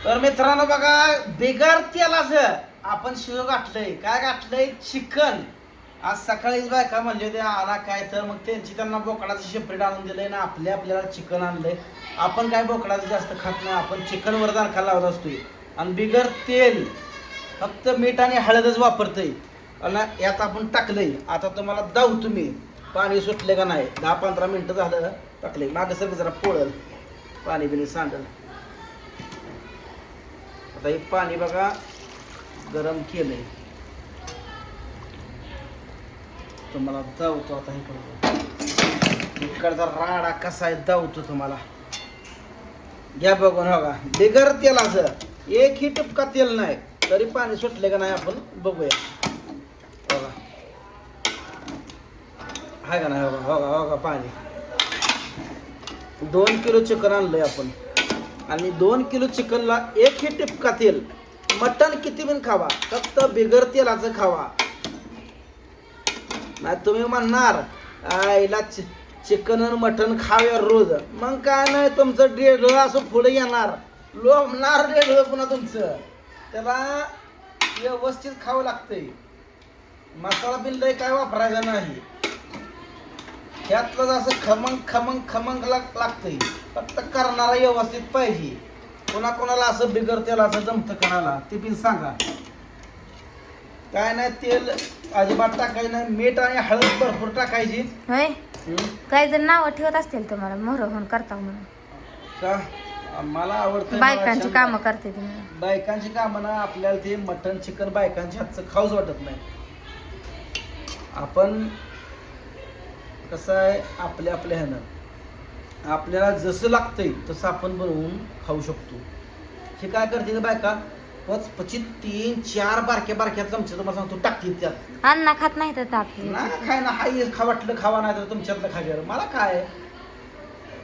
तर मित्रांनो बघा, बिगर तेलाचं आपण शिव गाठलंय. काय गाठलंय? चिकन. आज सकाळीच बायका म्हणले होते आला काय, तर मग त्यांना बोकडाचं शेपरेट आणून दिलंय ना आपल्याला चिकन आणलंय. आपण काय बोकडाचं जास्त खात नाही, आपण चिकनवर दारखा लावत असतोय. आणि बिगर तेल फक्त मीठ आणि हळदच वापरतोय. आणि यात आपण टाकलंय. आता तुम्हाला दाऊ तुम्ही पाणी सुटले का नाही. 10-15 मिनटं झालं टाकलंय. मागं सगळं जरा पोळल पाणी बिणी सांडल. आता हे पाणी बघा गरम केलंय. तुम्हाला दावतो आता इकडचा राडा कसा आहे दावतो तुम्हाला. घ्या बघून बघा, बिगर तेलाचं एकही टुपका तेल नाही तरी पाणी सुटले का नाही आपण बघूया. बघा आहे का नाही? बघा बघा बघा पाणी. 2 किलो चिकन आणलंय आपण आणि 2 किलो चिकनला एकही टिपका तेल. मटण किती पण खावा, फक्त बिगर तेलाचं खावा. नाही तुम्ही म्हणणार आईला चिकन आणि मटण खाव्या रोज, मग काय नाही तुमचं डेढ असं पुढे येणार, लोंबणार डेढ पुन्हा तुमचं. त्याला व्यवस्थित खावं लागतंय. मसाला बिल काय वापरायचा नाही. ह्यातलं असं खमंग लागतंय. फक्त करणारा व्यवस्थित पाहिजे. कोणाला असं बिगर तेलाचं जमतं करायला ते बिल सांगा. काय नाही तेल अजिबात टाकायचं नाही. मीठ आणि हळद भरपूर टाकायची. होय, काही जण नाव ठेवत असतील तुम्हाला मोहर होऊन करता म्हणून. का मला आवडतं बायकांची कामं करते तुम्ही. बायकांची कामं ना आपल्याला ते मटण चिकन बायकांच्या हातचं खाऊच वाटत नाही. आपण कसं आहे आपल्या ह्यानं आपल्याला जसं लागतंय तसं आपण बनवून खाऊ शकतो. हे काय करते बायका 25 3-4 बारक्या चमचे तुम्हाला सांगतो टाकतील त्यात. अन्न खात नाही तर टाकते ना काय ना हाय खा वाटलं खावा, नाही तर तुमच्यातलं खायला मला काय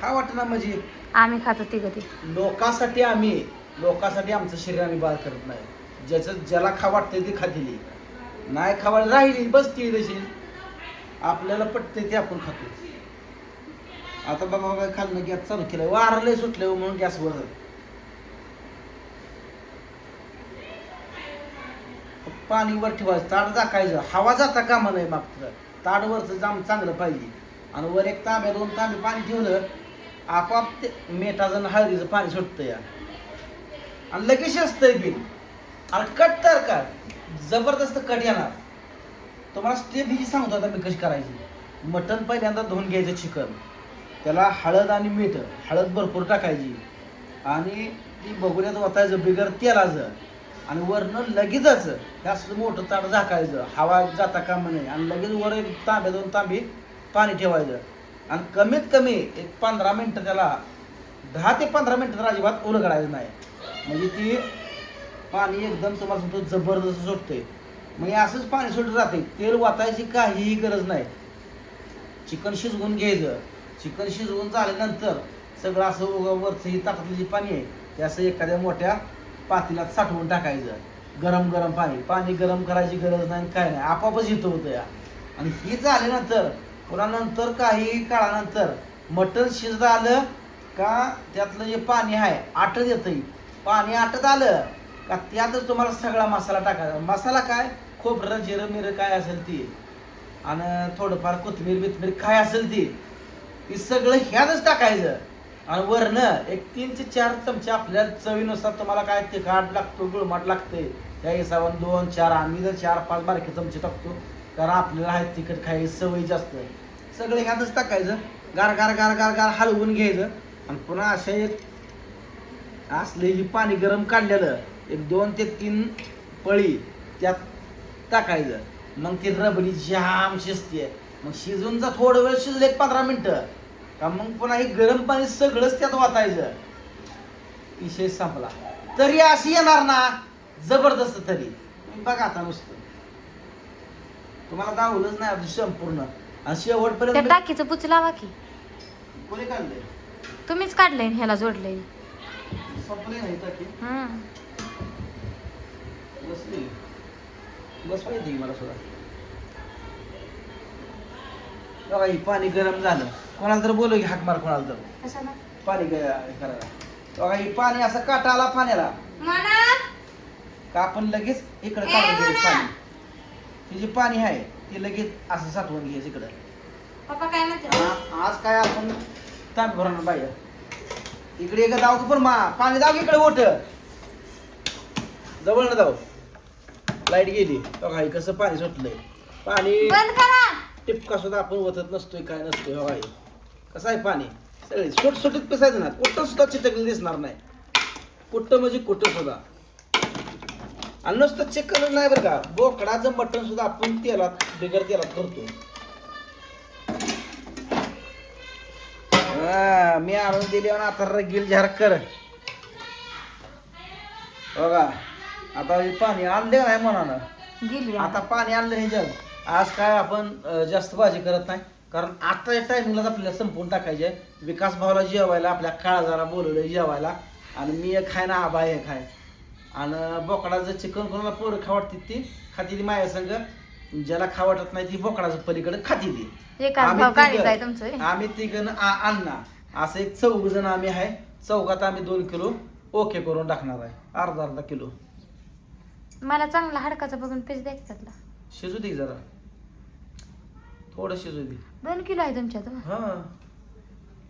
खा वाटतं ना. म्हणजे आम्ही खातो ती कधी लोकांसाठी आमचं शरीर आम्ही बाद करत नाही. ज्याला खा वाटतंय ती खातील, नाही खावा राहिली बसती तशी. आपल्याला पटते ते आपण खातो. आता बघा खाल्लं गॅस चालू केलं, वारले सुटले म्हणून गॅसवर पाणी वर ठेवायचं. ताट झाकायचं, हवा जाता कामा नाही. मागचं ताटवरचं जाम चांगलं पाहिजे. आणि वर एक तांब्या 2 तांबे पाणी ठेवलं आपोआप ते मिठाचं आणि हळदीचं पाणी सुटतं या. आणि लगेच असतंय बिल. आणि कट तर का जबरदस्त कट येणार. तुम्हाला स्टेप ही सांगतो आता मी कशी करायची. मटण पहिल्यांदा धुवून घ्यायचं चिकन, त्याला हळद आणि मीठ, हळद भरपूर टाकायची आणि ती बघुल्यात ओतायचं बिगर तेलाचं. आणि वरनं लगेचच हे असं मोठं ताट झाकायचं, हवा जाता कामा नये. आणि लगेच वर 1 तांबे 2 तांबे पाणी ठेवायचं. आणि कमीत कमी एक 15 मिनटं त्याला 10 ते 15 मिनटं तर अजिबात उलगडायचं नाही. म्हणजे ती पाणी एकदम तुम्हाला सांगतो जबरदस्त सुटते. मग असंच पाणी सुटत राहते. तेल वाचायची काहीही गरज नाही. चिकन शिजवून घ्यायचं. चिकन शिजवून झाल्यानंतर सगळं असं वरचं ही ताटातलं जे पाणी आहे ते असं एखाद्या मोठ्या पातेल्यात साठवून टाकायचं. गरम पाणी गरम करायची गरज नाही, काय नाही, आपोआपच हिट होतं या. आणि ही झाल्यानंतर पुन्हा नंतर काही काळानंतर मटण शिजत आलं का त्यातलं जे पाणी आहे आटत येतं. पाणी आटत आलं का त्यातच तुम्हाला सगळा मसाला टाकायचा. मसाला काय, खोबरं जिरं मिरं काय असेल ती आणि थोडंफार कोथिंबीर काय असेल ती सगळं ह्यातच टाकायचं. आणि वरनं एक 3 ते 4 चमचे आपल्या चवीनुसार तुम्हाला काय तिखट लागतो गुळमाट लागते त्या हिशोबाने 2-4, आम्ही जर 4-5 बारके चमचे टाकतो कारण आपल्याला आहे तिखट खायची सवय जास्त. सगळं ह्यातच टाकायचं. गार हलवून घ्यायचं. आणि पुन्हा अशा एक असले ही पाणी गरम काढलेलं एक 2 ते 3 पळी त्यात टाकायचं. मग ती रबडी जाम शिजते. मग शिजून जा थोडं वेळ शिजलं 15 मिनटं का मग पुन्हा हे गरम पाणी सगळंच त्यात वाटायचं. विषय संपला. तरी अशी येणार ना जबरदस्त. तरी बघा आता नुसतं तुम्हाला दावलंच नाही अजून संपूर्ण. आणि शेवटपर्यंत टाकीचं पुच लावा की. कोणी काढलंय? तुम्हीच काढलंय ह्याला जोडलंय. संपले नाही टाकी. बसवा येते मला सुद्धा. बघा ही पाणी गरम झालं. कोणाला तर बोलू की हाक मार कोणाला तर पाणी करायला. बघा ही पाणी असं काटा आला पाण्याला म्हणा का आपण लगेच इकडे ए, काढून घ्यायचं म्हणा. पाणी. ही जी पाणी आहे ती लगेच असं साठवून घ्यायचं इकडं. पप्पा काय म्हणते आज काय आपण तांबे भरणार बाहेर. इकडे एक जाऊ की पण पाणी जाऊ की इकडे ओठ जवळ न जाऊ. लाईट गेली बघा हे कसं पाणी सुटलंय. पाणी बंद करा टिपका सुद्धा आपण ओतत नसतोय काय नसतोय. बघा हे कसं आहे पाणी सगळे सुटसुटीत पिसायचं ना. कुठं सुद्धा चिटकलं दिसणार नाही. कुठं म्हणजे कुठं सुद्धा. आणि नुसतं चिकन नाही बरं का बोकडाचं मटण सुद्धा आपण तेलात बिगर तेलात करतो. मी आणून दिली आणि आता रगील झार कर बघा. आता हे पाणी आणले नाही म्हणानं. गेली आता पाणी आणलं हे जग. आज काय आपण जास्त भाजी करत नाही कारण आता या टायमिंगलाच आपल्याला संपवून टाकायचे. विकास भावाला जेवायला आपल्या काळजाला बोलवलं जेवायला आणि मी एक खाय ना आबा एक खाय. आणि बोकडाचं चिकन कोणाला पोरं खावडतात ती खाती ती माया संग. ज्याला खावटत नाही ती बोकडाचं पलीकडे खाती ती. एकाच भाव काढायचा आहे तुमचं आम्ही तिघं अण्णा असं एक 4 जण आम्ही आहे. चौघात आम्ही 2 किलो ओके करून टाकणार आहे. अर्धा किलो. मला चांगला हाडकाचा बघून पीस द्या की त्यातला. शिजू दे जरा थोडं शिजू दे. 2 किलो आहे तुमच्यात हा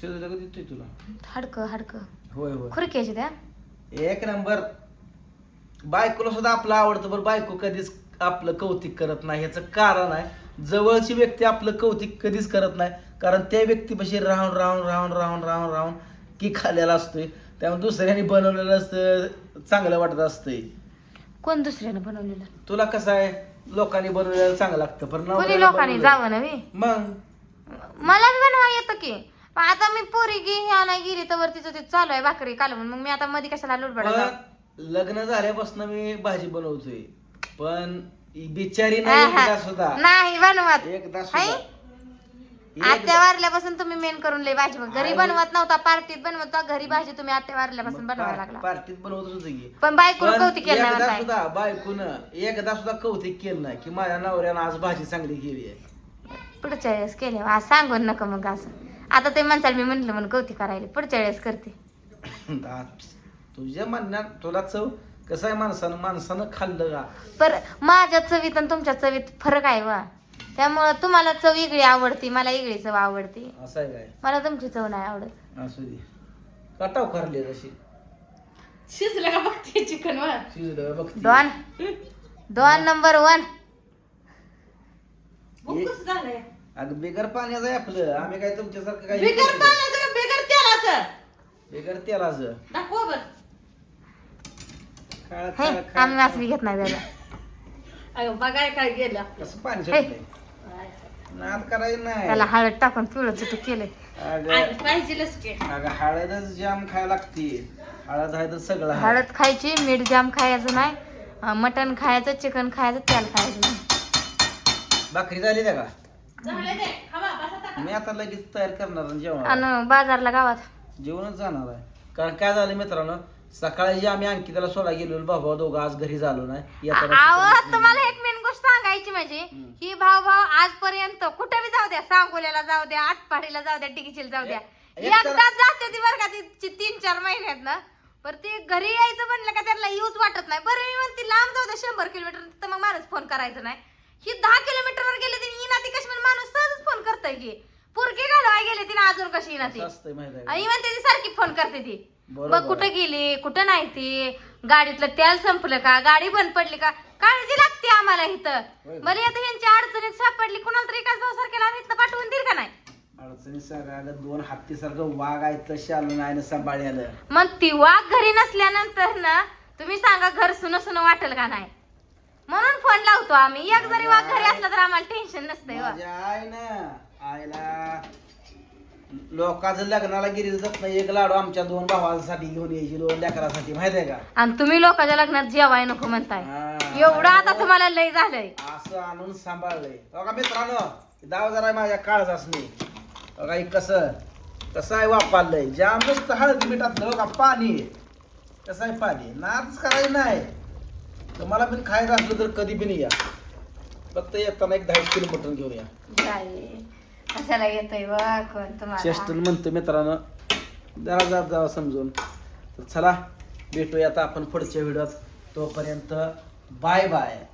शिजू दे देतोय तुला. हाडकं होय होय खुरक्याची द्या. एक नंबर. बायकोला सुद्धा आपलं आवडतं बरं. बायको कधीच आपलं कौतिक करत नाही. ह्याचं कारण आहे जवळची व्यक्ती आपलं कौतिक कधीच करत नाही कारण त्या व्यक्तीपाशी राहून की खाल्लेला असतोय. त्यामुळे दुसऱ्याने बनवलेलं असतं चांगलं वाटत असतंय. कोण दुसऱ्यानं बनवलेलं तुला कसं आहे लोकांनी बनवलेलं चांगलं लागतं पण कोणी नवऱ्यानं लोकांनी बनवलेलं- जावं नव्हे. मग मला बी बनवा येतं की पण आता मी पोरी ह्या नाही गेली तर तिचं ते चालू आहे भाकरी कालवून मग मी आता मध्ये कशाला लुडबडा पण लग्न झाल्यापासून मी भाजी बनवतोय पण बिचारी नाही एकदा सुद्धा. नाही बनवत एकदा हाय? सुद्धा आत्या वारल्यापासून तुम्ही मेन करून लय भाजी बघ. घरी बनवत नव्हता पार्टीत बनवत होता. घरी भाजी तुम्ही आत्या वारल्यापासून बनवायला लागला. पार्टीत बनवतच होतं की पण बायकोला कौतिक केलं नाही एकदा म्हणताय. सुद्धा बायकोनं एकदा सुद्धा कौतिक केलं नाही की माझ्या नवऱ्यानं आज भाजी चांगली केली आहे. पुढच्या वेळेस केले आज सांगून नका मग असं. आता ते म्हणताल मी म्हंटल म्हणून कौतिक करायला पुढच्या वेळेस करते. तुझ्या म्हणण्यात तुला चव कसं आहे माणसानं खाल्लं का. पर माझ्या चवीत आणि तुमच्या चवीत फरक आहे वा. त्यामुळं तुम्हाला चव वेगळी आवडती मला वेगळी चव आवडती. असं आहे काय. मला तुमची चव नाही आवडत. असू दे कटाव करली जशी शिजलं का बघते चिकन वर शिजलं बघ. दोन नंबर 1. कसं झालंय अगं बिगर पाण्याचं आहे आपलं. आम्ही काय तुमच्यासारखं काय बिगर पाण्याचं का बिगर तेलाचं बिगर तेलाचं दाखवा बर हे आम्ही मास बी घेत नाही त्याला. अयो बघाय काय गेलं कसं पाणी सुटलंय. नाद करायचं नाही. त्याला हळद टाकून पिवळं चुटूक केलंय. अगं पाहिजेलच की अगं हळदच जाम खायला लागते. हळद आहे तर सगळं आहे. हळद खायची मीठ जाम खायचं नाही. मटण खायचं चिकन खायचं तेल खायचं नाही. भाकरी झाली त्या का झालं ते हवा बसा टाका. मी आता लगेच तयार करणार आणि जेवण आणि बाजारला गावात जेवणच जाणार आहे. कारण काय झालं मित्रांनो सकाळी जे आम्ही अंकिताला सोडा गेलो बाबा दोघं आज घरी झालो नाही. आव तुम्हाला एक मेन गोष्ट सांगायची म्हणजे ही भाऊ आजपर्यंत कुठे बी जाऊ द्या सांगोल्याला जाऊ द्या आटपाडीला जाऊ द्या टिकीचीला जाऊ द्या एकदाच जाते ती बरं का ती 3-4 महिन्यात ना. पर ते घरी यायचं म्हणलं का त्यांना यूज वाटत नाही. बरं मी म्हणते लांब जाऊ द्या 100 किलोमीटर तर मग माणूस फोन करायचं नाही. ही 10 किलोमीटरवर गेले ती ना ती कशी माणूस सहजच फोन करताय की पुरकी घालवाय गेले तिने अजून कशी ना ती असतंय माहिती आहे आणि म्हणते ती सारखी फोन करते ती. बरोबर. मग कुठं गेली कुठं नाही ती गाडीतलं तेल संपलं का गाडी बंद पडली का काळजी लागते आम्हाला इथं. होय. मला आता यांची अडचणीत सापडली कुणाला तरी एकाच भाऊ सारख्याला आम्ही इथं पाठवून देईल का नाही. अडचणी सगळ्याला 2 हत्तीसारखं वाघ आहे तशी आलं नाही ना सांभाळ्याला. मग ती वाघ घरी नसल्यानंतर ना तुम्ही सांगा घर सुन सुन वाटेल का नाही. म्हणून फोन लावतो आम्ही. एक जरी वाघ घरी असला तर आम्हाला टेन्शन नसतंय. माझ्या आई ना आईला लोकांचं लग्नाला गेली जात नाही. एक लाडू आमच्या 2 भावांसाठी घेऊन यायची 2 लेकरांसाठी माहित आहे का. आणि तुम्ही लोकांच्या लग्नात जेवाय नको म्हणताय. हा. एवढं आता तुम्हाला लय झालंय. असं आणून सांभाळलंय बघा मित्रांनो. दाव जरा माझ्या काळजाच नाही बघा हे कसं आहे वापरलंय जाम नुसतं हळद मिठातलं बघा पाणी कसं आहे पाणी नाच करायचं नाही. तुम्हाला पण खायचं असलं तर कधी बी नाही या. फक्त येताना एक 10 किलो मटण घेऊन या. कशाला येतोय वा कोण तुम्हाला. चेस्टन म्हणतो मित्रांनो जरा समजून तर चला भेटूया आता आपण पुढच्या व्हिडिओत. तोपर्यंत बाय बाय.